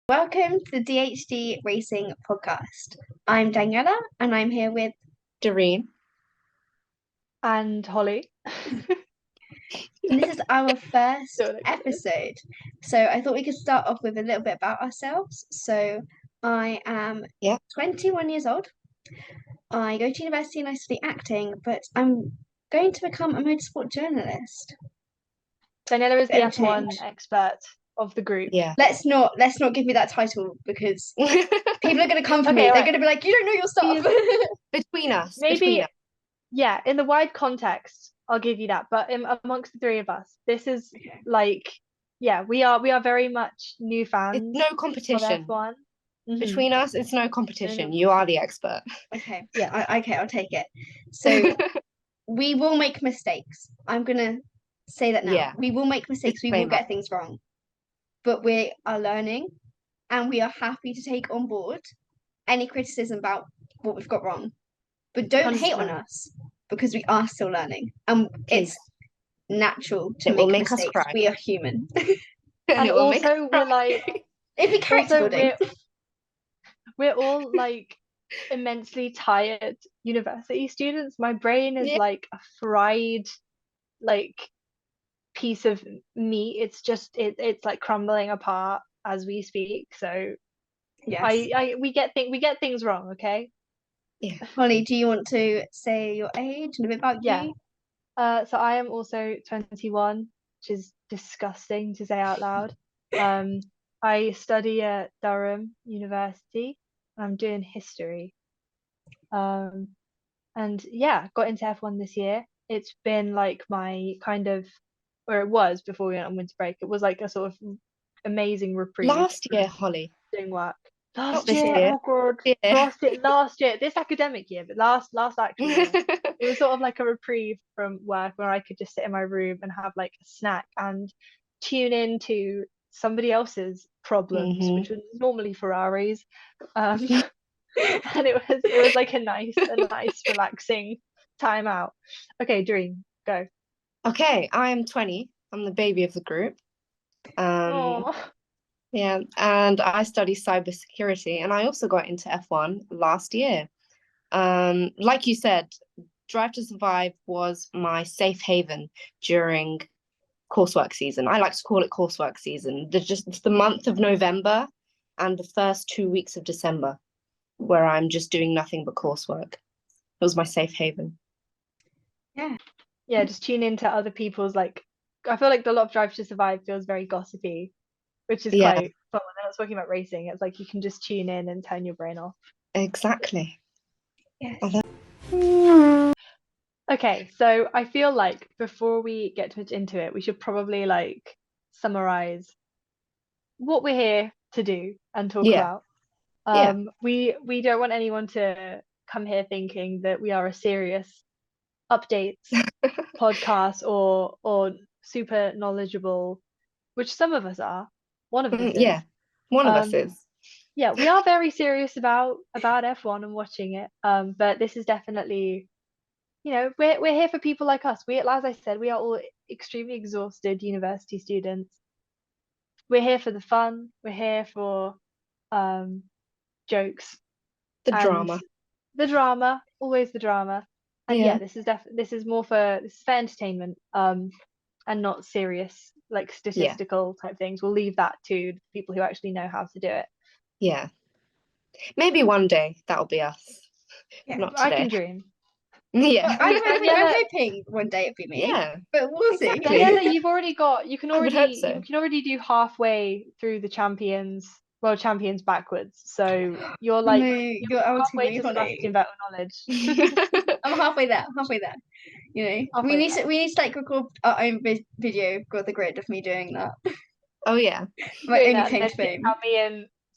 Welcome to the DHD Racing podcast. I'm Daniella and I'm here with Darine. And Holly. and this is our first Don't know. episode. So I thought we could start off with a little bit about ourselves. So I am 21 years old. I go to university and I study acting, but I'm going to become a motorsport journalist. Daniella is the Bit of F1 change. expert of the group. Yeah. Let's not give me that title because people are going to come for me. Okay, They're right. going to be like, you don't know your stuff. Between us. Maybe, yeah, in the wide context, I'll give you that. But amongst the three of us, this is like, yeah, we are very much new fans It's no of competition. F1. Between us, it's no competition. You are the expert. Okay. Yeah. Okay, I'll take it. So we will make mistakes. I'm gonna say that now. Yeah. We will make mistakes. We will Disclaimer. get things wrong. But we are learning and we are happy to take on board any criticism about what we've got wrong. But don't hate on 100%. us because we are still learning. And Please. it's natural to It will make make us mistakes. cry. We are human. And And it will make us also we're cry. like It'd be character also building. we're all like immensely tired university students. My brain is Yeah. like a fried like piece of meat. It's just it's like crumbling apart as we speak. So Yes. we get things wrong, okay? Yeah. Holly, do you want to say your age and a bit about Yeah. you? So I am also 21, which is disgusting to say out loud. I study at Durham University. I'm doing history. And yeah, got into F1 this year. It's been like my kind of, or it was before we went on winter break. It was like a sort of amazing reprieve Last year, from Holly. doing work. Not Last this year, year. oh god, Yeah. last year, this academic year, but last actual year. It was sort of like a reprieve from work where I could just sit in my room and have like a snack and tune into somebody else's problems, which was normally Ferraris. And it was like a nice relaxing time out. Okay, Darine, go. Okay, I am 20. I'm the baby of the group. Oh, Yeah, and I study cybersecurity, and I also got into F1 last year. Like you said, Drive to Survive was my safe haven during coursework season. I like to call it coursework season. It's the month of November and the first 2 weeks of December, where I'm just doing nothing but coursework. It was my safe haven. yeah, just tune into other people's like. I feel like a lot of Drive to Survive feels very gossipy, which is Yeah. quite fun. When I was talking about racing, it's like you can just tune in and turn your brain off. Exactly. Yes. Okay, so I feel like before we get too much into it, we should probably like summarize what we're here to do and talk Yeah. about. We don't want anyone to come here thinking that we are a serious updates podcast or super knowledgeable, which some of us are. One of us is. Yeah, one of us is. Yeah, we are very serious about F1 and watching it. But this is definitely, we're here for people like us. As I said, we are all extremely exhausted university students. We're here for the fun. We're here for jokes. The drama, always the drama. And Yeah. this is for entertainment, and not serious like statistical type things. We'll leave that to people who actually know how to do it. Yeah. Maybe one day that'll be us. Yeah. Not today. I can dream. Yeah. I'm hoping one day it'll be me. Yeah. But we'll see. Daniella, you can I would hope so. you can already do halfway through the World Champions backwards. So you're like you're halfway to Sebastian Vettel knowledge. I'm halfway there. You know, we need to like record our own video, got the grid of me doing that. Oh yeah. My only claim to fame.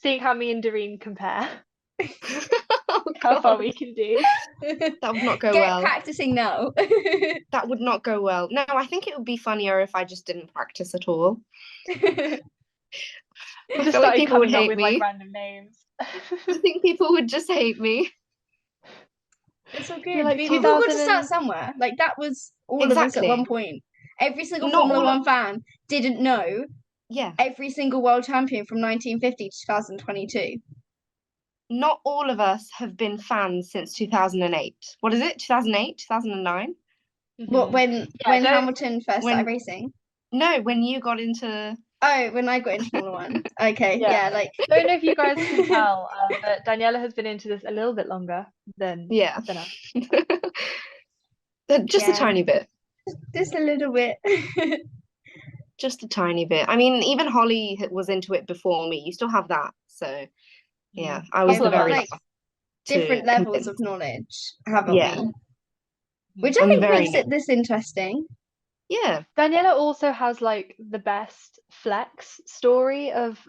Seeing how me and Darine compare. Oh, how far God. we can do. That would not go Get well. practicing now. That would not go well. No, I think it would be funnier if I just didn't practice at all. You I just feel like started people would coming up hate with me. like random names. I think people would just hate me. It's all You're good. like We've all got to 2000 start somewhere. Like that was all of us at Exactly. one point. Every single Not Formula all One fan didn't know Yeah. every single world champion from 1950 to 2022. Not all of us have been fans since 2008. What is it? 2008, 2009? What, when Hamilton first started racing? No, when you got into... Oh, when I got into Formula One. Okay, yeah, like... Don't know if you guys can tell, but Daniella has been into this a little bit longer than us. Just a tiny bit. Just a little bit. Just a tiny bit. I mean, even Holly was into it before me. You still have that. So, yeah, I was the very last. Different levels of knowledge, haven't we? Which I think makes this interesting. Yeah. Daniella also has like the best flex story of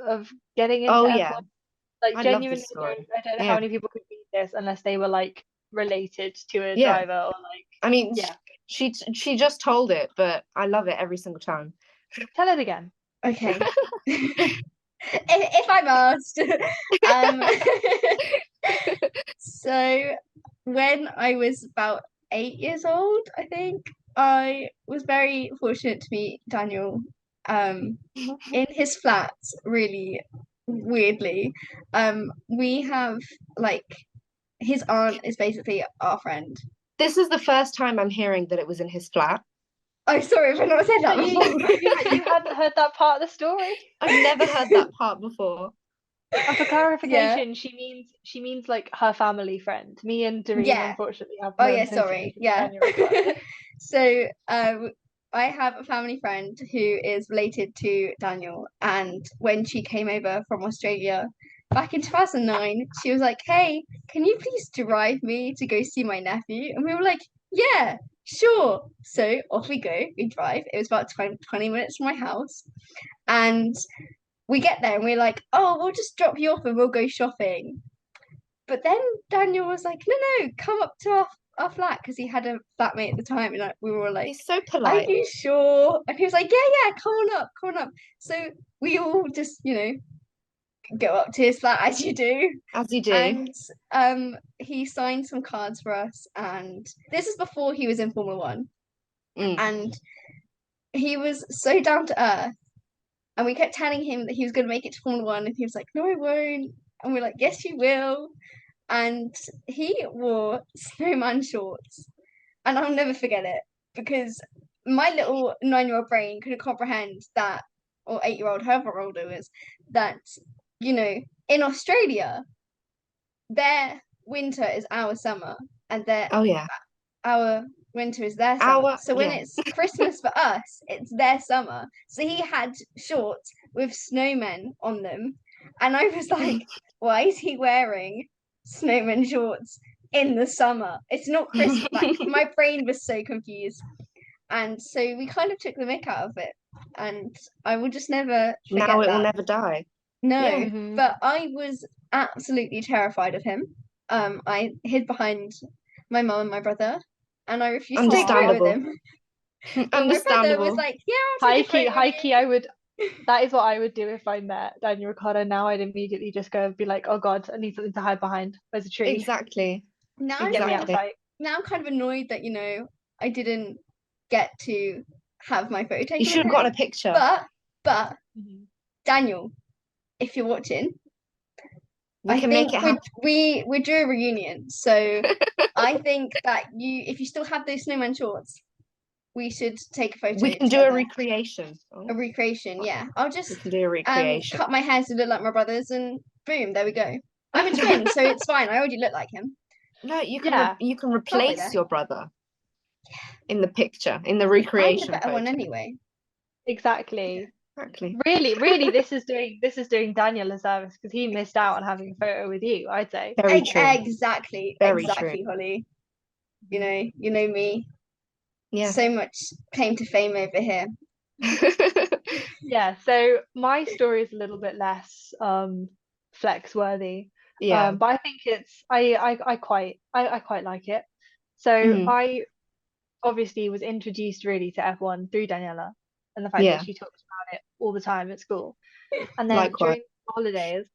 getting into F1. Like I genuinely, love this story. I don't know how many people could read this unless they were like related to a driver or like. I mean, she just told it, but I love it every single time. Tell it again. Okay. if I'm asked. So when I was about 8 years old, I think, I was very fortunate to meet Daniel in his flat, really weirdly. We have like his aunt is basically our friend. This is the first time I'm hearing that it was in his flat. Oh, sorry if I not said that before. You hadn't heard that part of the story? I've never heard that part before. And for clarification, she means like her family friend. Me and Darine unfortunately have no sorry. Yeah. So I have a family friend who is related to Daniel, and when she came over from Australia back in 2009, she was like, "Hey, can you please drive me to go see my nephew?" And we were like, "Yeah, sure." So off we go. We drive. It was about 20 minutes from my house, and we get there and we're like, "Oh, we'll just drop you off and we'll go shopping." But then Daniel was like, no, come up to our flat, because he had a flatmate at the time, and we were like, he's so polite. Are you sure? And he was like, yeah, come on up. So we all just, go up to his flat as you do. And he signed some cards for us, and this is before he was in Formula One. And he was so down to earth, and we kept telling him that he was going to make it to Formula One, and he was like, no, I won't. And we're like, yes, you will. And he wore snowman shorts, and I'll never forget it, because my little 9-year-old brain couldn't comprehend that, or 8-year-old, however old it was, that, in Australia, their winter is our summer, and our winter is their summer. So when it's Christmas for us, it's their summer. So he had shorts with snowmen on them, and I was like, why is he wearing snowman shorts in the summer? It's not Christmas. Like, my brain was so confused, and so we kind of took the mick out of it, and I will just never forget now it that. will never die. No, but I was absolutely terrified of him. I hid behind my mum and my brother, and I refused to take a photo with him. But my brother was like, "Yeah, I'll take a photo with you." I would. That is what I would do if I met Daniel Ricciardo now. I'd immediately just go and be like, "Oh God, I need something to hide behind. Where's a tree?" Exactly. Now I'm kind of annoyed that I didn't get to have my photo taken. You should have gotten a picture. But Daniel, if you're watching, we can make it happen. We do a reunion, so I think that if you still have those snowman shorts, we should take a photo. We can do a recreation. A recreation, yeah. I'll just we can do a recreation. Cut my hair to look like my brother's, and boom, there we go. I'm a twin, so it's fine. I already look like him. No, you can replace your brother in the picture, in the recreation. I'm the better one anyway. Exactly. Really, this is doing Daniel a service, because he missed out on having a photo with you, I'd say. Very true. Exactly. Very true. Holly. You know me. Yeah. So much claim to fame over here. Yeah, so my story is a little bit less flex worthy. Yeah. But I think it's I quite like it. So I obviously was introduced really to F1 through Daniela, and the fact that she talks about it all the time at school. And then during the holidays,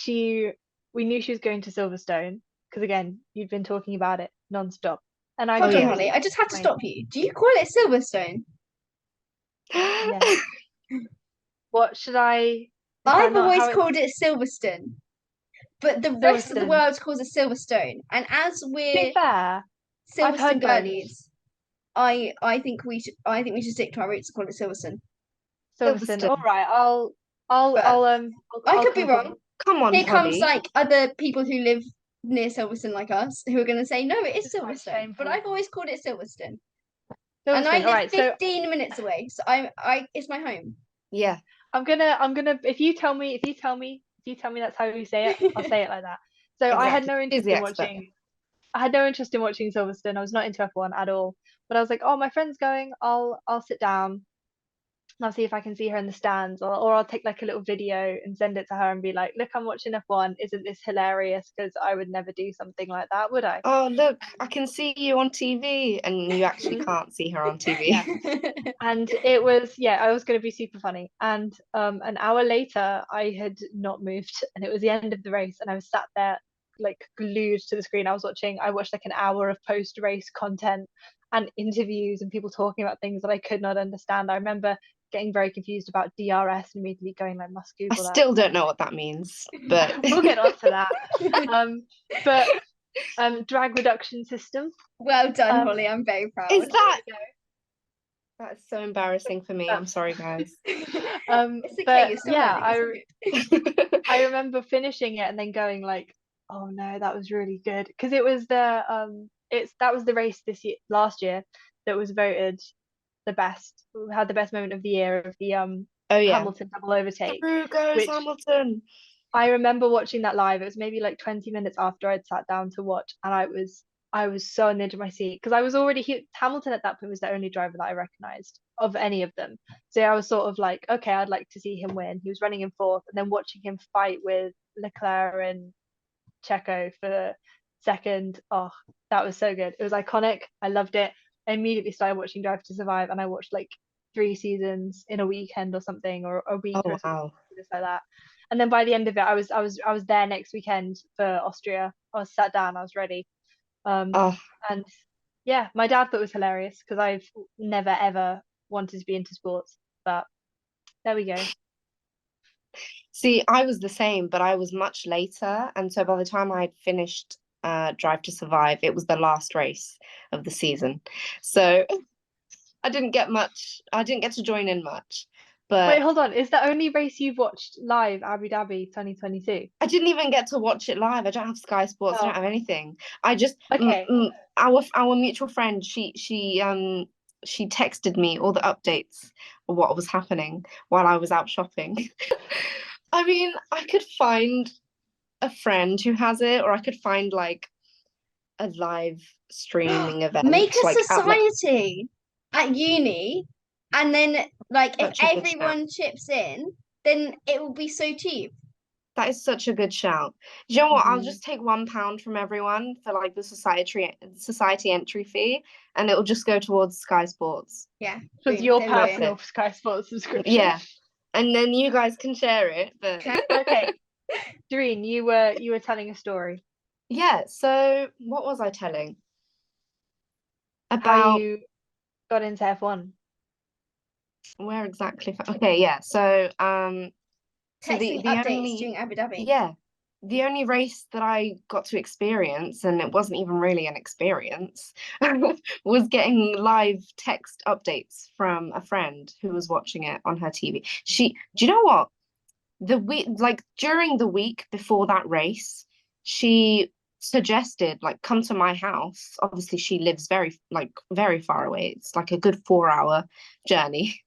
we knew she was going to Silverstone, because again, you'd been talking about it non-stop. And Hold on, Holly, I just had to stop you. Do you call it Silverstone? Yes. What should I? I've always called it Silverstone, but the rest of the Silverstone. world calls it Silverstone. And as To we're be fair, I've Silverstone heard both. girlies, I think we should stick to our roots and call it Silverstone. Silverstone. All right, But I could be come up with- wrong. Come on, Here comes Holly. like other people who live near Silverstone like us who are going to say no, it is It's quite Silverstone. But shameful. I've always called it Silverstone. And I Silverstone. All live right, so 15 minutes away, so I it's my home. Yeah. I'm gonna if you tell me that's how you say it, I'll say it like that. So I had no She's interest the in expert. watching Silverstone. I was not into F1 at all. But I was like, oh, my friend's going, I'll sit down and I'll see if I can see her in the stands, or I'll take like a little video and send it to her and be like, look, I'm watching F1. Isn't this hilarious? Because I would never do something like that, would I? Oh, look, I can see you on TV, and you actually can't see her on TV. Yeah. And it was, I was going to be super funny. And an hour later, I had not moved, and it was the end of the race, and I was sat there like glued to the screen. I watched like an hour of post-race content and interviews and people talking about things that I could not understand. I remember getting very confused about DRS and immediately going like, must I Google that. still don't know what that means, but We'll get on to that. But drag reduction system. Well done, Holly. I'm very proud. Is that's so embarrassing for me. I'm sorry, guys. It's okay, But you're still yeah, learning, it's okay. I remember finishing it and then going like, oh no, that was really good, because it was that was the race last year that was voted the best, had the best moment of the year of the Hamilton double overtake. Through goes Hamilton. I remember watching that live. It was maybe like 20 minutes after I'd sat down to watch, and I was so on the edge of my seat because I was already Hamilton at that point was the only driver that I recognized of any of them. So I was sort of like, okay, I'd like to see him win. He was running in fourth, and then watching him fight with Leclerc and Checo for second. Oh, that was so good. It was iconic. I loved it. I immediately started watching Drive to Survive, and I watched like 3 seasons in a weekend or something, or a week or something like that. And then by the end of it, I was there next weekend for Austria. I was sat down, I was ready. And yeah, my dad thought it was hilarious because I've never ever wanted to be into sports, but there we go. See, I was the same, but I was much later, and so by the time I had finished Drive to Survive, it was the last race of the season. So I didn't get to join in much. But wait, hold on. Is the only race you've watched live Abu Dhabi 2022? I didn't even get to watch it live. I don't have Sky Sports. I don't have anything. I just our mutual friend, she texted me all the updates of what was happening while I was out shopping. I mean, I could find a friend who has it, or I could find like a live streaming event. Make a society at uni, and then like if everyone chips in, then it will be so cheap. That is such a good shout. Do you know what? I'll just take £1 from everyone for like the society entry fee, and it will just go towards Sky Sports. Yeah, because your personal Sky Sports subscription. Yeah, and then you guys can share it. But okay, Darine, you were telling a story. Yeah. So what was I telling? About how you got into F1. Where exactly? Okay, yeah. So so the updates during Abu Dhabi. Yeah, the only race that I got to experience, and it wasn't even really an experience, was getting live text updates from a friend who was watching it on her TV. Do you know what? During the week before that race, she suggested like come to my house. Obviously, she lives very far away. It's like a good 4-hour journey.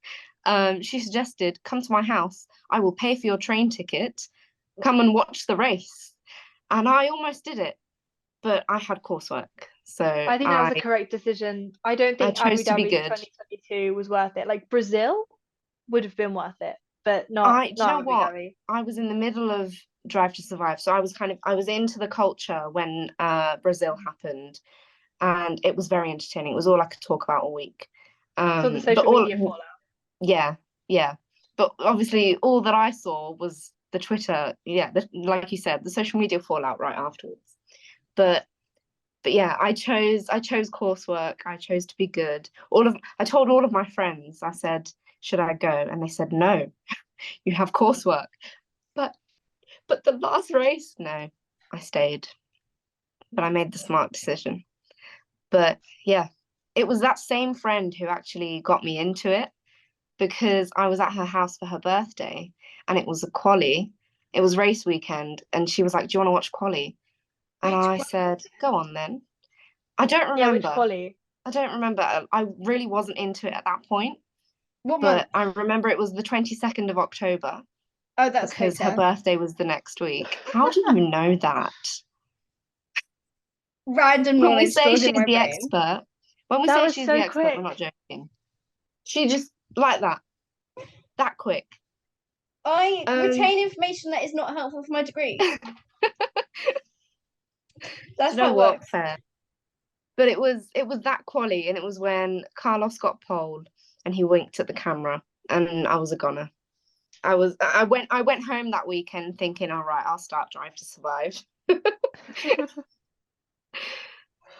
She suggested, come to my house, I will pay for your train ticket, come and watch the race. And I almost did it, but I had coursework. So I think that was a correct decision. I don't think Abu Dhabi 2022 was worth it. Like Brazil would have been worth it, but not do you know Abu what? Dhabi. I was in the middle of Drive to Survive, so I was into the culture when Brazil happened, and it was very entertaining. It was all I could talk about all week. So the social media fallout. Yeah. But obviously all that I saw was the Twitter, like you said, the social media fallout right afterwards. But yeah, I chose coursework. I chose to be good. I told all of my friends, I said, should I go? And they said no. you have coursework. But the last race, no, I stayed. But I made the smart decision. But yeah, it was that same friend who actually got me into it, because I was at her house for her birthday and it was a quali. It was race weekend, and she was like, "Do you want to watch quali?" And I said, "Go on then." I don't Yeah, which remember. quali? I don't remember. I really wasn't into it at that point. What But month? I remember it was the 22nd of October. Oh, that's because her Coattail. birthday was the next week. How do you know that? Random When we knowledge say stored she's in my the brain. expert, when we That say was she's so the expert, quick. we're not joking. She just like that quick. I retain information that is not helpful for my degree. That's Do you know how it what? works. Fair. But it was that quali, and it was when Carlos got pole and he winked at the camera, and I was a goner. I went home that weekend thinking, all right, I'll start Drive to Survive.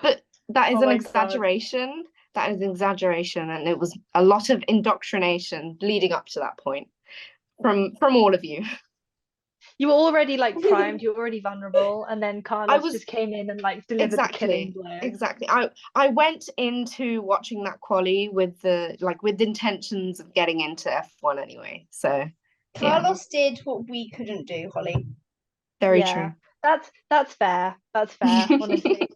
But that is Oh an my God. exaggeration. That is an exaggeration, and it was a lot of indoctrination leading up to that point from all of you. You were already like primed, you were already vulnerable, and then Carlos was just came in and like delivered the killing blow. Exactly. I went into watching that quali with intentions of getting into F1 anyway. So Carlos did what we couldn't do, Holly. Very true. That's fair. That's fair, honestly.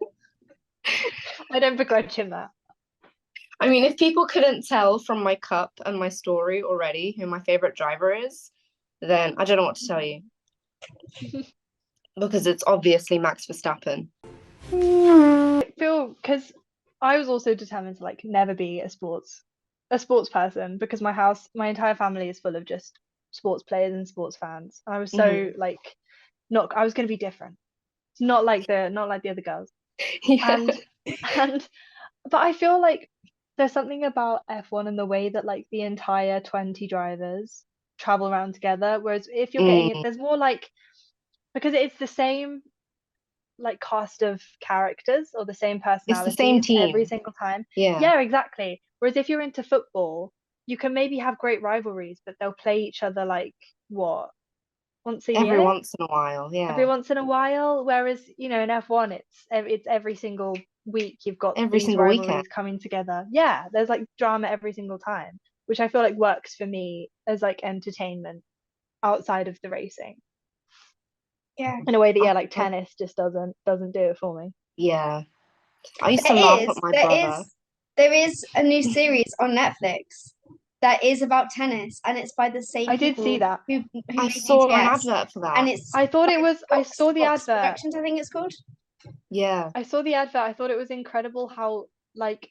I don't begrudge him that. I mean, if people couldn't tell from my cup and my story already who my favorite driver is, then I don't know what to tell you. Because it's obviously Max Verstappen. I feel, because I was also determined to like never be a sports person, because my entire family is full of just sports players and sports fans. And I was so like I was going to be different. It's not like the other girls. Yeah. But I feel like there's something about F1 and the way that like the entire 20 drivers travel around together. Whereas if you're getting it, there's more like, because it's the same like cast of characters or the same personalities, it's the same team every single time. Yeah, exactly. Whereas if you're into football, you can maybe have great rivalries, but they'll play each other like what, once a every year? once in a while. Yeah, Every once in a while. Whereas, you know, in F1 it's every single week you've got every these single rivalries weekend. coming together. Yeah, there's like drama every single time, which I feel like works for me as like entertainment outside of the racing. Yeah. In a way that like tennis just doesn't do it for me. Yeah. I used to laugh at my brother. There is a new series on Netflix that is about tennis, and it's by the same I did people see that. who I made saw an BTS. advert for that. And it's I thought it was I saw the Fox advert. Productions, I think it's called. Yeah. I saw the advert. I thought it was incredible how like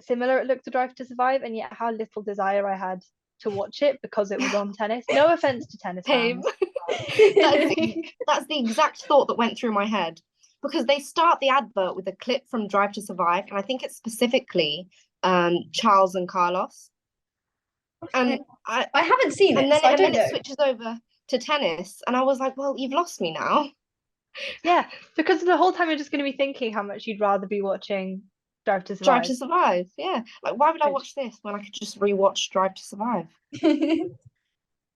similar it looked to Drive to Survive, and yet how little desire I had to watch it because it was on tennis. No offense to tennis fans. That's the exact thought that went through my head, because they start the advert with a clip from Drive to Survive, and I think it's specifically Charles and Carlos. And I haven't seen it, and then, so it switches over to tennis, and I was like, well, you've lost me now. Yeah, because the whole time you're just going to be thinking how much you'd rather be watching Drive to Survive. Drive to Survive, yeah. Like, why would I watch this when I could just rewatch Drive to Survive?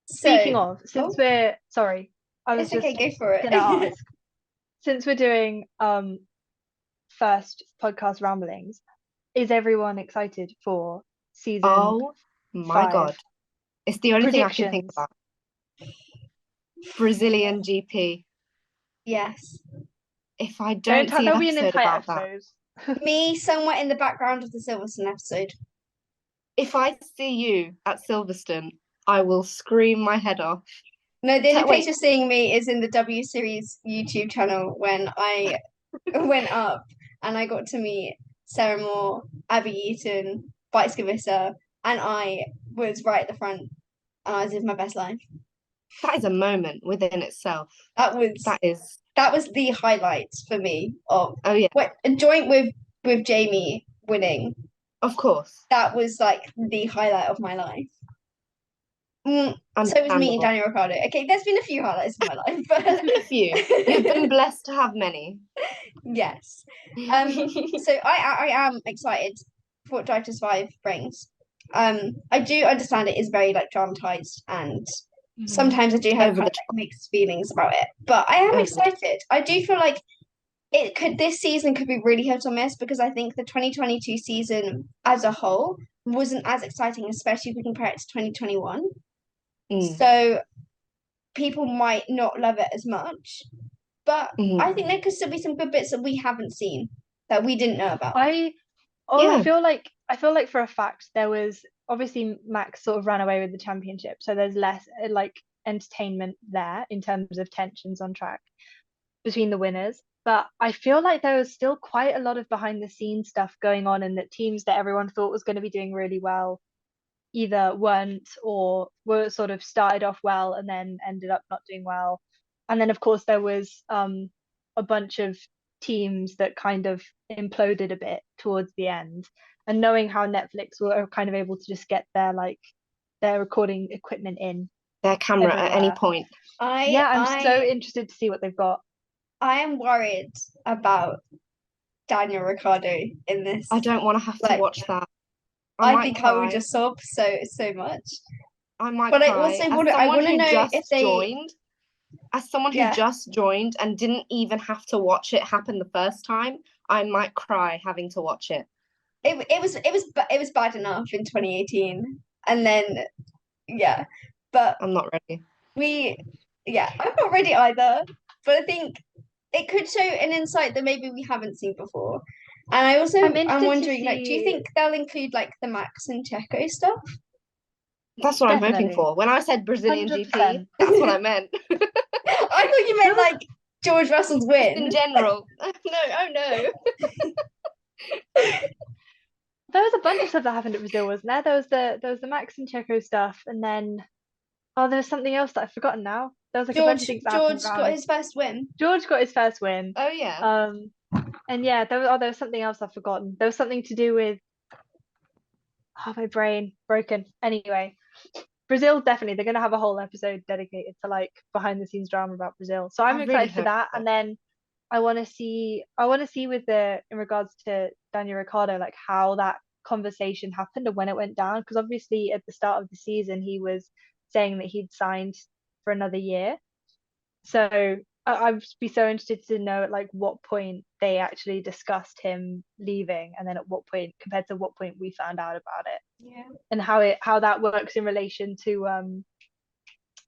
Speaking of, since we're sorry, I was it's okay, go for it. gonna ask, since we're doing first podcast ramblings, is everyone excited for season? Oh my 5? God, it's the only thing I can think about. Brazilian GP. Yes. If I don't see there'll be an entire episode. Me somewhere in the background of the Silverstone episode. If I see you at Silverstone, I will scream my head off. No, the only place you're seeing me is in the W Series YouTube channel when I went up and I got to meet Sarah Moore, Abby Eaton, Bike Skavissa, and I was right at the front and I was living my best life. That is a moment within itself. That was the highlights for me of a joint with Jamie winning. Of course. That was like the highlight of my life. So was meeting Daniel Ricciardo. Okay, there's been a few highlights in my life, but there's been a few. You've been blessed to have many. Yes. So I am excited for what Drive to Survive brings. I do understand it is very like dramatized and sometimes I do have Over kind the of like mixed feelings about it. But I am over the excited. I do feel like this season could be really hit or miss because I think the 2022 season as a whole wasn't as exciting, especially if we compare it to 2021. So people might not love it as much. But I think there could still be some good bits that we haven't seen that we didn't know about. I feel like for a fact there was obviously Max sort of ran away with the championship, so there's less like entertainment there in terms of tensions on track between the winners. But I feel like there was still quite a lot of behind the scenes stuff going on, and that teams that everyone thought was going to be doing really well either weren't or were sort of started off well and then ended up not doing well. And then of course there was a bunch of teams that kind of imploded a bit towards the end. And knowing how Netflix were kind of able to just get their recording equipment in their camera everywhere. at any point. I'm so interested to see what they've got. I am worried about Daniel Ricciardo in this. I don't want to have to watch that. I think I will just sob so much. I might but cry. I also want to know if they joined, as someone who just joined and didn't even have to watch it happen the first time, I might cry having to watch it. It was bad enough in 2018, and then but I'm not ready. I'm not ready either. But I think it could show an insight that maybe we haven't seen before. And I'm wondering, like, do you think they'll include like the Max and Checo stuff? That's what I'm hoping for. When I said Brazilian 100%. GP, that's what I meant. I thought you meant like George Russell's win. In general. No. There was a bunch of stuff that happened at Brazil, wasn't there? There was the Max and Checo stuff, and then there was something else that I've forgotten now. There was like a bunch of things that George got his first win. George got his first win. Oh yeah. And yeah, there was something else I've forgotten. There was something to do with my brain broken. Anyway, Brazil definitely they're gonna have a whole episode dedicated to like behind the scenes drama about Brazil. So I'm excited for that. And then I want to see with in regards to Daniel Ricciardo, like how that conversation happened and when it went down, because obviously at the start of the season he was saying that he'd signed for another year. So I'd be so interested to know at like what point they actually discussed him leaving, and then at what point compared to what point we found out about it. And how that works in relation to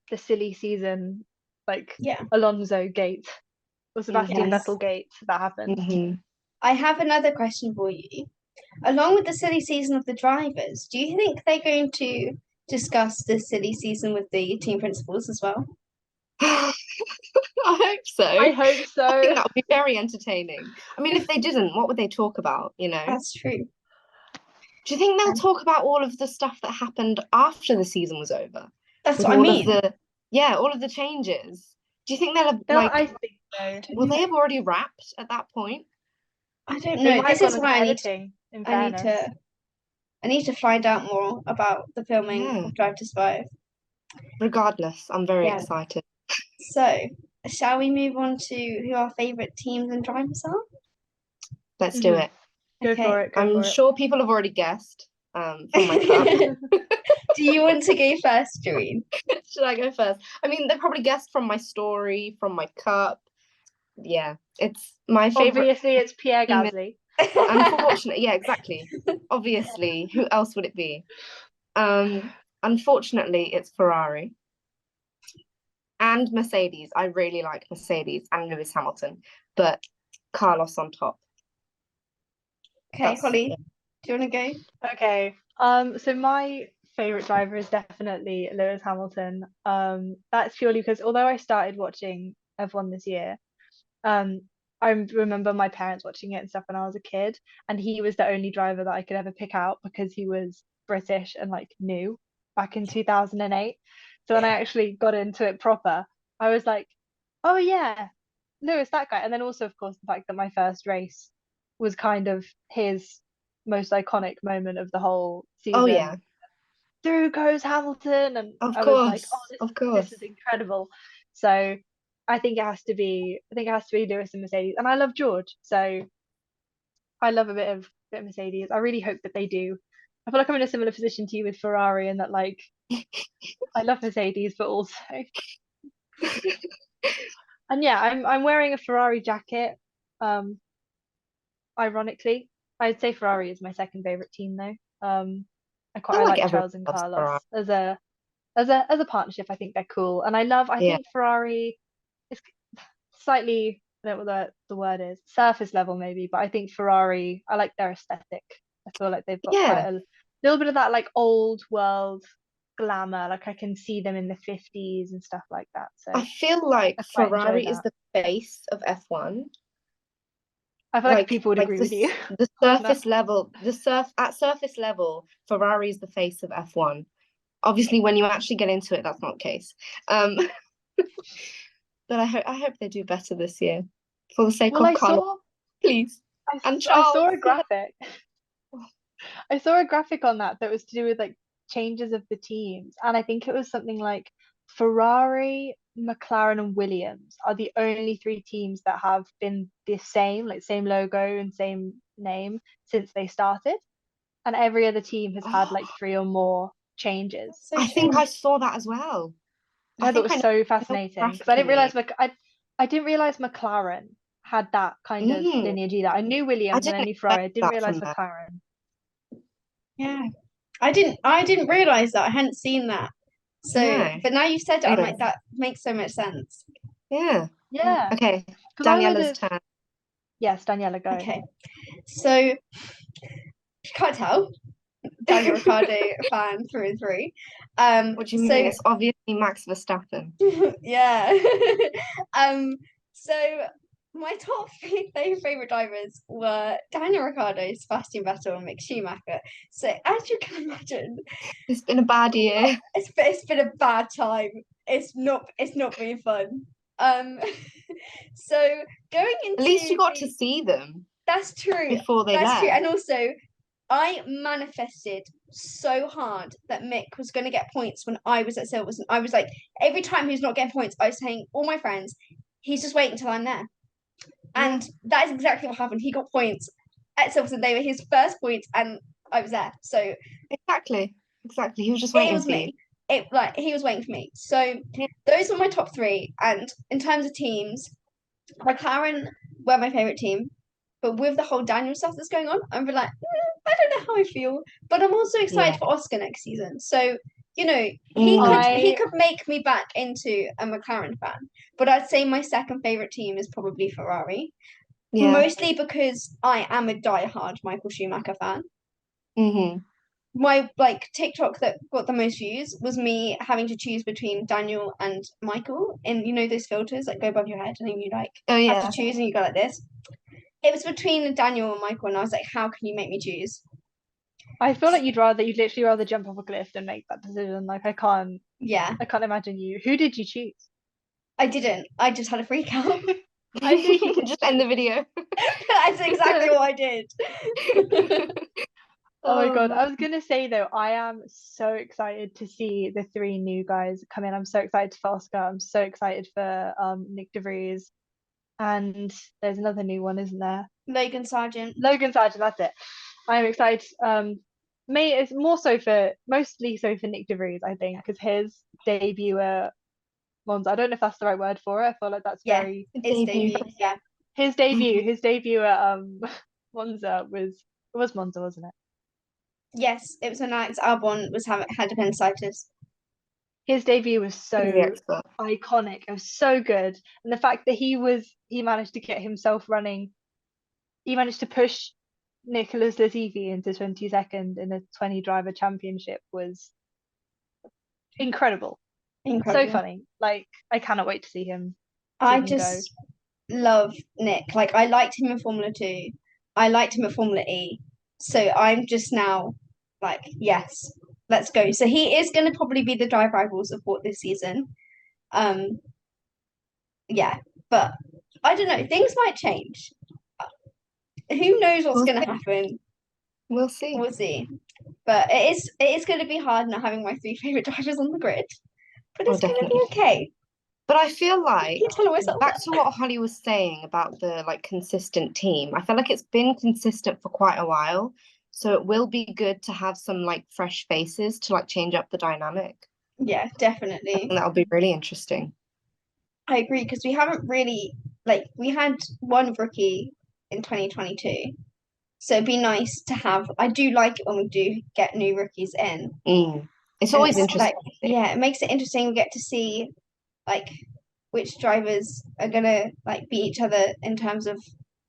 the silly season, like Alonso gate or Sebastian Vettel gate that happened. I have another question for you. Along with the silly season of the drivers, do you think they're going to discuss the silly season with the team principals as well? I hope so. I think that would be very entertaining. I mean, if they didn't, what would they talk about, you know? That's true. Do you think they'll talk about all of the stuff that happened after the season was over? That's what I mean. All of the changes. Do you think they'll have, I think so. Will they have already wrapped at that point? I don't know. This is why I need to find out more about the filming of Drive to Survive. Regardless, I'm very excited. So, shall we move on to who our favourite teams and drivers are? Let's do it. Go for it. I'm sure people have already guessed from my cup. Do you want to go first, Darine? Should I go first? I mean, they probably guessed from my story, from my cup. Yeah, it's my favourite. Obviously, it's Pierre Gasly. Unfortunately, yeah, exactly. Obviously, who else would it be? Unfortunately, it's Ferrari and Mercedes. I really like Mercedes and Lewis Hamilton, but Carlos on top. Okay, Holly, do you want to go? Okay. So my favorite driver is definitely Lewis Hamilton. That's purely because although I started watching F1 this year, I remember my parents watching it and stuff when I was a kid, and he was the only driver that I could ever pick out because he was British and like new back in 2008. So when I actually got into it proper, I was like, oh yeah, Lewis, that guy. And then also, of course, the fact that my first race was kind of his most iconic moment of the whole season. Oh yeah. Through goes Hamilton, and I was like, oh, this is incredible. So I think it has to be Lewis and Mercedes, and I love George, so I love a bit of Mercedes. I really hope that they do. I feel like I'm in a similar position to you with Ferrari, and that like I love Mercedes, but also, and yeah, I'm wearing a Ferrari jacket. Ironically, I'd say Ferrari is my second favorite team though. I feel I like like everyone Charles and loves Carlos Ferrari. as a partnership. I think they're cool, and I Yeah, think Ferrari is slightly, I don't know what the word is, surface level maybe, but I think Ferrari, I like their aesthetic. I feel like they've got quite yeah. a little bit of that like old world glamour. Like I can see them in the 50s and stuff like that. So I feel like I quite enjoy Ferrari is that. the face of F1. I feel like people would Like agree with you the on that. surface level, at surface level, Ferrari is the face of F1. Obviously, when you actually get into it, that's not the case. Um, but I hope they do better this year, for the sake Well, of Carlos, please, and I saw Charles. a graphic. I saw a graphic on that was to do with like changes of the teams, and I think it was something like Ferrari, McLaren, and Williams are the only three teams that have been the same, like same logo and same name since they started, and every other team has had like three or more changes. So I think true. I saw that as well. I I thought it think was I so know fascinating because graphically. I didn't realize McLaren had that kind of Mm, lineage either. I knew I Williams and I didn't knew Ferrari. expect I didn't that realize from them. McLaren. Yeah. I didn't realize that. I hadn't seen that. So, No. but now you've said it, I'm Anyway, like, that makes so much sense. yeah. Yeah, Okay, because I would Daniella's have. turn. Yes, Daniela, go. Okay. So, you can't tell. Daniel Ricciardo fan through and through. What do you mean? So It's obviously Max Verstappen. yeah. um, so my top three favorite drivers were Daniel Ricciardo, Sebastian Vettel, and Mick Schumacher. So as you can imagine, It's been a bad year. it's been a bad time. It's not been fun. Um, so going At least you into got to see them that's true. before they That's true. left. And also, I manifested so hard that Mick was going to get points when I was at Silverstone. I was like, every time he was not getting points, I was saying, all my friends, he's just waiting until I'm there. Yeah. And that is exactly what happened. He got points at Silverstone. They were his first points, and I was there. So Exactly. He was just it waiting was for you. me. It like he was waiting for me. So Yeah. those were my top three. And in terms of teams, McLaren were my favorite team. But with the whole Daniel stuff that's going on, I'm like, I don't know how I feel. But I'm also excited Yeah. for Oscar next season. So, you know, Mm. he could make me back into a McLaren fan. But I'd say my second favorite team is probably Ferrari. Yeah. Mostly because I am a diehard Michael Schumacher fan. Mm-hmm. My like TikTok that got the most views was me having to choose between Daniel and Michael, and you know those filters that go above your head, and then you like Oh have yeah. to choose, and you go like this. It was between Daniel and Michael, and I was like, how can you make me choose? I feel like you'd literally rather jump off a cliff than make that decision. Like Yeah, I can't imagine you. Who did you choose? I didn't. I just had a freak out. I knew you did. Just end the video. That's exactly what I did. Oh my God. man. I was gonna say though, I am so excited to see the three new guys come in. I'm so excited for Oscar. I'm so excited for Nick De Vries. And there's another new one, isn't there? Logan Sargent. Logan Sargent, that's it. I'm excited. It's mostly so for Nick De Vries, I think, because his debut at Monza. I don't know if that's the right word for it. I feel like that's Yeah, very it's debut. Yeah, his debut at Monza was Monza, wasn't it? yes, it was when Alex Albon had appendicitis. His debut was so The expert. iconic. It was so good, and the fact that he managed to get himself running, he managed to push Nicholas Latifi into 22nd in a 20 driver championship was incredible. So Incredible. funny. Like I cannot wait to see him I go. just love Nick. Like I liked him in Formula 2. I liked him at Formula E. So I'm just now like, yes, let's go. So he is going to probably be the driver I will support this season. Um, yeah, but I don't know. Things might change. Who knows what's We'll going to see. happen? We'll see. We'll see. But it is going to be hard not having my three favorite drivers on the grid. But Oh, it's going to definitely. be okay. But I feel like Keep telling myself back that. to what Holly was saying about the like consistent team. I feel like it's been consistent for quite a while. So it will be good to have some like fresh faces to like change up the dynamic. Yeah, I definitely. think that'll be really interesting. I agree, because we haven't really, we had one rookie in 2022. So it'd be nice to have. I do like it when we do get new rookies in. It's And always it's interesting. yeah, it makes it interesting. We get to see like which drivers are gonna like beat each other in terms of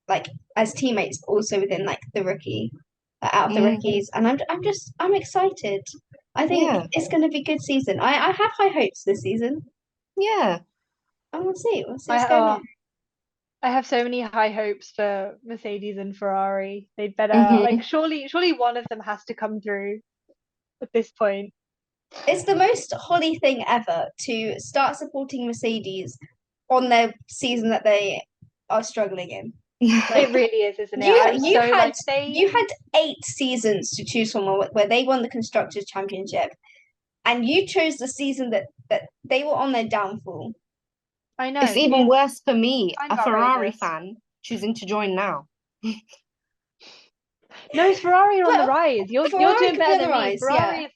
like as teammates, but also within like the rookie, out of the rookies. And I'm excited. I think it's gonna be a good season. I have high hopes this season. Yeah. And we'll see. We'll see what's I going on. I have so many high hopes for Mercedes and Ferrari. They'd better Mhm. surely one of them has to come through at this point. It's the most Holly thing ever to start supporting Mercedes on their season that they are struggling in. It really is, isn't it? You I was you so had like you had 8 seasons to choose from where they won the Constructors' Championship, and you chose the season that they were on their downfall. I know It's even worse for me, kind a of Ferrari outrageous. fan, choosing to join now. No, it's Ferrari are on the Well, rise. You're Ferrari doing could be better on the than me. rise, yeah.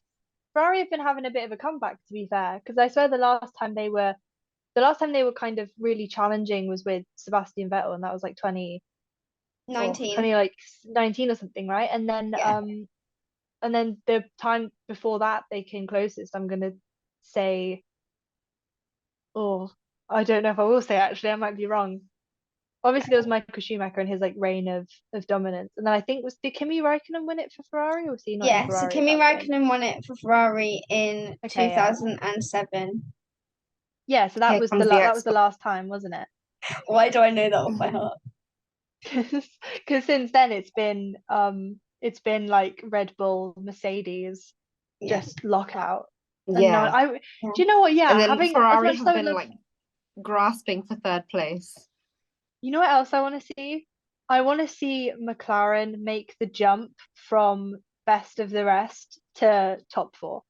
Ferrari have been having a bit of a comeback, to be fair, because I swear the last time they were kind of really challenging was with Sebastian Vettel, and that was like 19. 19 or something, right? And Yeah. then the time before that they came closest. I'm gonna say, oh, I don't know if I will say, actually, I might be wrong. Obviously, there was Michael Schumacher and his like reign of dominance, and then I think did Kimi Räikkönen win it for Ferrari, or was he not in Yeah, so Ferrari at Kimi that point? Räikkönen won it for Ferrari in Okay, yeah. 2007. Yeah, so that Here was comes the that was the expert. last time, wasn't it? Why do I know that off by heart? Because since then it's been like Red Bull, Mercedes, Yeah. just lockout. And no, Yeah. do you know what? Yeah, And then having as Ferrari much as have I would been love, like grasping for third place. you know what else I want to see? I want to see McLaren make the jump from best of the rest to top four.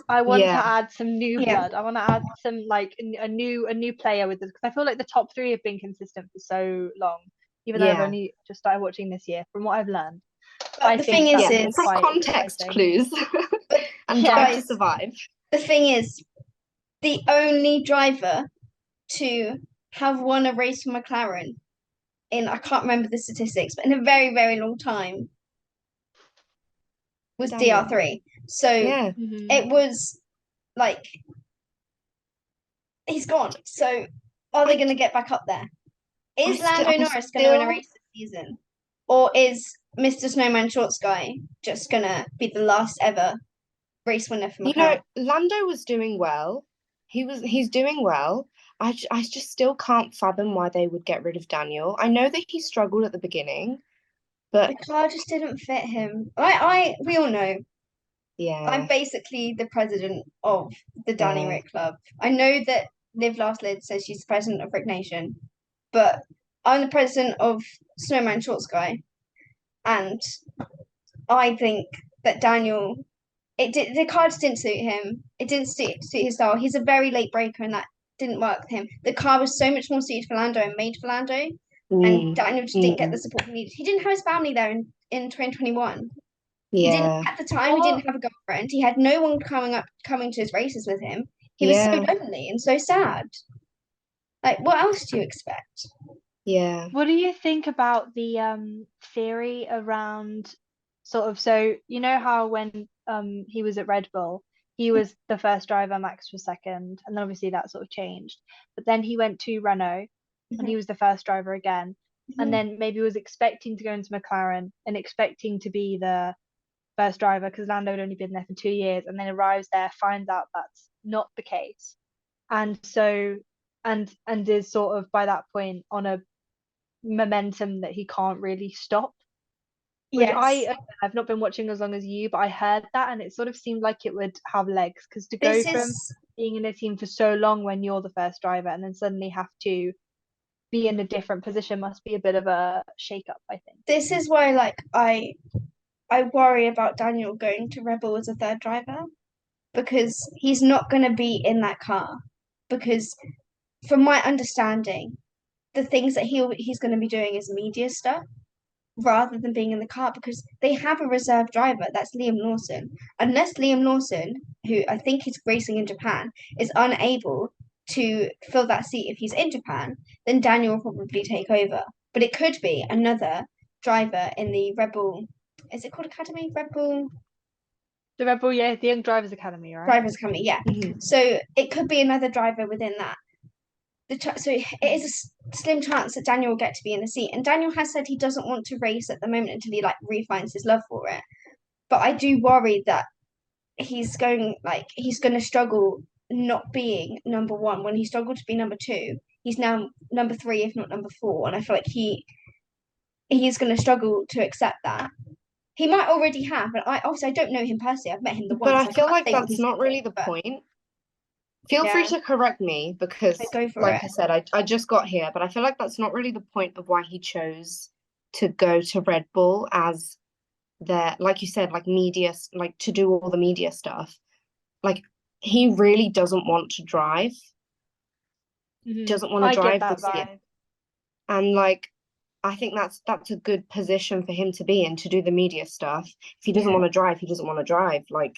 I want to Yeah. add some new Yeah. blood. I want to add some like a new player with this, because I feel like the top three have been consistent for so long, even though I've Yeah. only just started watching this year. From what I've learned, But I the think thing that is, is From quite context exciting. clues and Yeah. Drive to guys, Survive. the thing is, the only driver to have won a race for McLaren in, I can't remember the statistics, but in a very, very long time was Daniel. DR3. So Yeah. it was like he's gone. So are they going to get back up there? Is Lando Norris going to win a race this season? Or is Mr. Snowman Shorts guy just going to be the last ever race winner for McLaren? Lando was doing well. He's doing well. I just still can't fathom why they would get rid of Daniel. I know that he struggled at the beginning, but The car just didn't fit him. We all know. yeah. I'm basically the president of the Danny Yeah. Rick Club. I know that Liv Last Lid says she's the president of Rick Nation, but I'm the president of Snowman Shorts Guy, and I think that Daniel, the car just didn't suit him. It didn't suit his style. He's a very late breaker, and that didn't work with him. The car was so much more suited for Lando and made for Lando, and Daniel just didn't get the support he needed. He didn't have his family there in 2021. He didn't Yeah. at the time. He didn't have a girlfriend. He had no one coming to his races with him. He was so lonely and so sad. Like, what else do you expect? Yeah. What do you think about the theory around sort of, so you know how when he was at Red Bull, he was the first driver, Max was second, and then obviously that sort of changed. But then he went to Renault and he was the first driver again. And then maybe was expecting to go into McLaren and expecting to be the first driver, because Lando had only been there for 2 years, and then arrives there, finds out that's not the case. And so and is sort of by that point on a momentum that he can't really stop. Which Yes. I've not been watching as long as you, but I heard that and it sort of seemed like it would have legs, because to go This from is being in a team for so long when you're the first driver and then suddenly have to be in a different position must be a bit of a shake up, I think. this is why I worry about Daniel going to Rebel as a third driver, because he's not going to be in that car. Because from my understanding, the things that he's going to be doing is media stuff. rather than being in the car because they have a reserve driver, that's Liam Lawson. Unless Liam Lawson, who I think is racing in Japan, is unable to fill that seat if he's in Japan, then Daniel will probably take over. But it could be another driver in the Red Bull, is it called Academy? Red Bull The Red Bull, yeah, the Young Drivers Academy, right? Drivers Academy, yeah. So it could be another driver within that. So it is a slim chance that Daniel will get to be in the seat. And Daniel has said he doesn't want to race at the moment until he like refines his love for it. But I do worry that he's going to struggle not being number one when he struggled to be number two. He's now number three, if not number four, and I feel like he's going to struggle to accept that. He might already have, but I don't know him personally. I've met him the once. But I feel like say what that's he's not really thinking, the point. Feel free to correct me because, go for like it. I said, I just got here, but I feel like that's not really the point of why he chose to go to Red Bull as their, like you said, like media, like to do all the media stuff. Like he really doesn't want to drive, doesn't want to I get drive that this year. vibe. And like, I think that's a good position for him to be in to do the media stuff. If he doesn't want to drive, he doesn't want to drive. Like,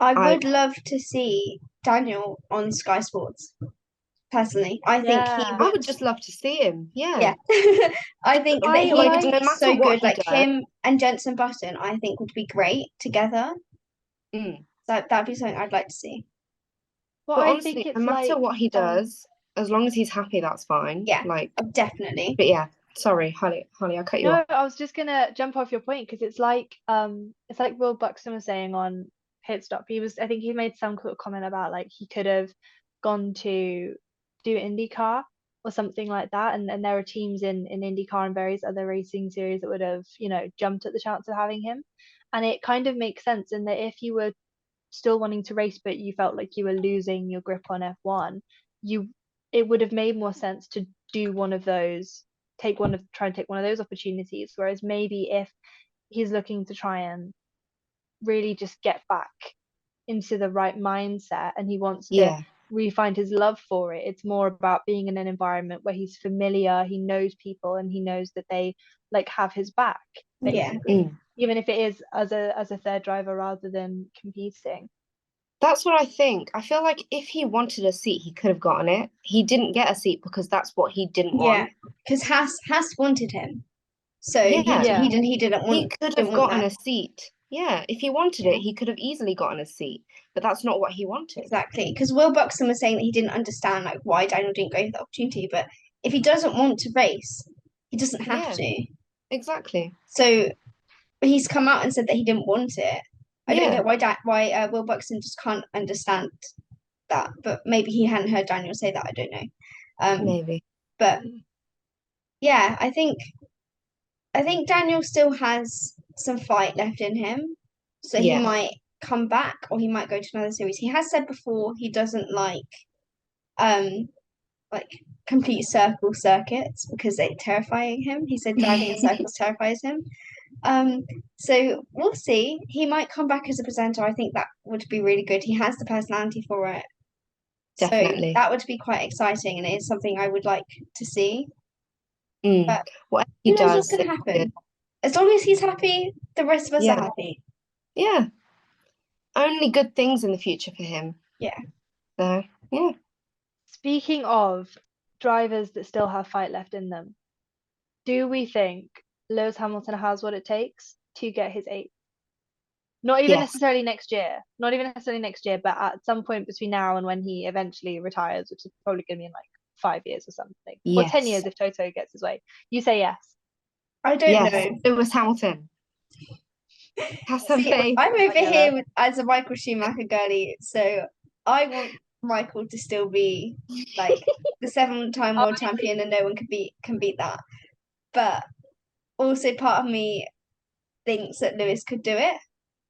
I would love to see Daniel on Sky Sports. Personally, I think he Yeah. I would. would just love to see him. Yeah, I think that I he like would no be matter so what good. he Like does. him and Jensen Button, I think would be great together. Mm. That'd be something I'd like to see. Well, But I honestly, think no it's matter like, what he does, as long as he's happy, that's fine. Yeah, Like, definitely. but yeah, sorry, Holly, I cut you no, off. I was just gonna jump off your point because it's like Will Buxton was saying on Pit Stop. I think he made some sort of comment about like he could have gone to do IndyCar or something like that, and there are teams in IndyCar and various other racing series that would have, jumped at the chance of having him. And it kind of makes sense in that if you were still wanting to race but you felt like you were losing your grip on F1, it would have made more sense to do one of those, try and take one of those opportunities. Whereas maybe if he's looking to try and really just get back into the right mindset and he wants to re-find his love for it, it's more about being in an environment where he's familiar, he knows people, and he knows that they like have his back, basically. Even if it is as a third driver rather than competing. That's what I think. I feel like if he wanted a seat, he could have gotten it. He didn't get a seat because that's what he didn't want. Yeah, because Haas wanted him, so he didn't want. He could have gotten a seat. Yeah, if he wanted it, he could have easily gotten a seat. But that's not what he wanted. Exactly, because Will Buxton was saying that he didn't understand like why Daniel didn't go for the opportunity. But if he doesn't want to race, he doesn't have to. Exactly. So he's come out and said that he didn't want it. I don't get why Will Buxton just can't understand that, but maybe he hadn't heard Daniel say that. I don't know. Maybe. But yeah, I think Daniel still has some fight left in him, so he might come back or he might go to another series. He has said before he doesn't like complete circle circuits because they're terrifying him. He said driving in circles terrifies him. So we'll see. He might come back as a presenter. I think that would be really good. He has the personality for it. Definitely. So that would be quite exciting, and it is something I would like to see. But what he knows what's going to happen. As long as he's happy, the rest of us are happy. Yeah. Only good things in the future for him. Yeah. So, yeah. Speaking of drivers that still have fight left in them, do we think Lewis Hamilton has what it takes to get his 8th? Not even necessarily next year. Not even necessarily next year, but at some point between now and when he eventually retires, which is probably going to be in like 5 years or something. Or 10 years if Toto gets his way. You say yes. I don't know. Lewis Hamilton. Have some faith. I'm over here as a Michael Schumacher girly, so I want Michael to still be like the 7-time world champion, and no one can beat that. But also part of me thinks that Lewis could do it.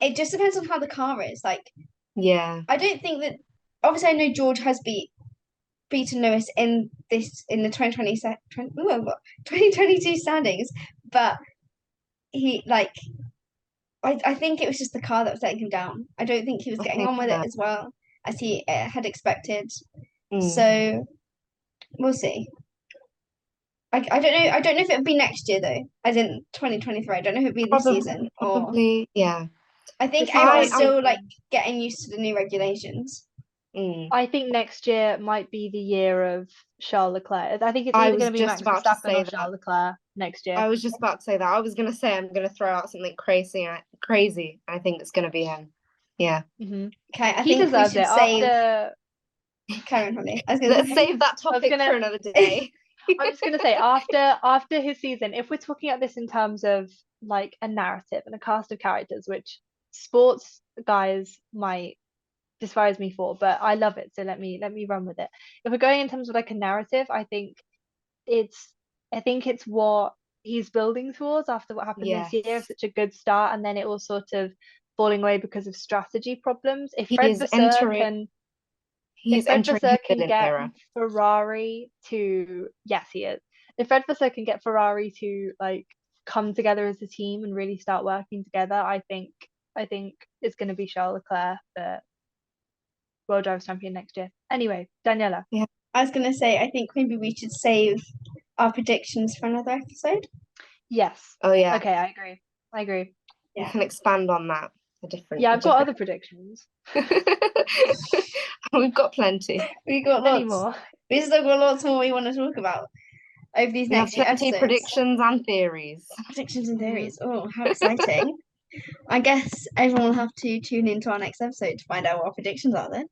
It just depends on how the car is. Like, I don't think that. Obviously, I know George has beaten Lewis in the 2022 standings, but he I think it was just the car that was letting him down. I don't think he was getting on with it as well as he had expected. So we'll see. I don't know. I don't know if it'd be next year though, as in 2023. I don't know if it'd be this season or. Probably, yeah. I think See what I'm everyone's still like thinking. getting used to the new regulations. I think next year might be the year of Charles Leclerc. I think it's I either was going to be just Max about to Verstappen say or that. Charles Leclerc next year. I was just about to say that. I was gonna say I'm gonna throw out something crazy. Crazy. I think it's gonna be him. Yeah. Hmm Okay, I He think we deserves should it save. after. Karen, Holly. I was gonna Let's say. save that I was topic for gonna. another day. I'm just gonna say after his season, if we're talking about this in terms of like a narrative and a cast of characters, which sports guys might despise me for, but I love it. So let me run with it. If we're going in terms of like a narrative, it's I think it's what he's building towards after what happened this year, Yes. such a good start, and then it was sort of falling away because of strategy problems. He is entering If he's Fred entering his Vasseur can villain get era. Ferrari to, yes, he is. If Fred Vasseur can get Ferrari to like come together as a team and really start working together, I think it's going to be Charles Leclerc, the World Drivers' Champion next year. Anyway, Daniela. Yeah, I was gonna say I think maybe we should save our predictions for another episode. Yes. Oh yeah. Okay, I agree. We Yeah. can expand on that. Yeah, I've got other predictions. We've got plenty. We got Many lots. more. We still got lots more we want to talk about over these We have next few plenty episodes. predictions and theories. Predictions and theories. Oh, how exciting! I guess everyone will have to tune into our next episode to find out what our predictions are then.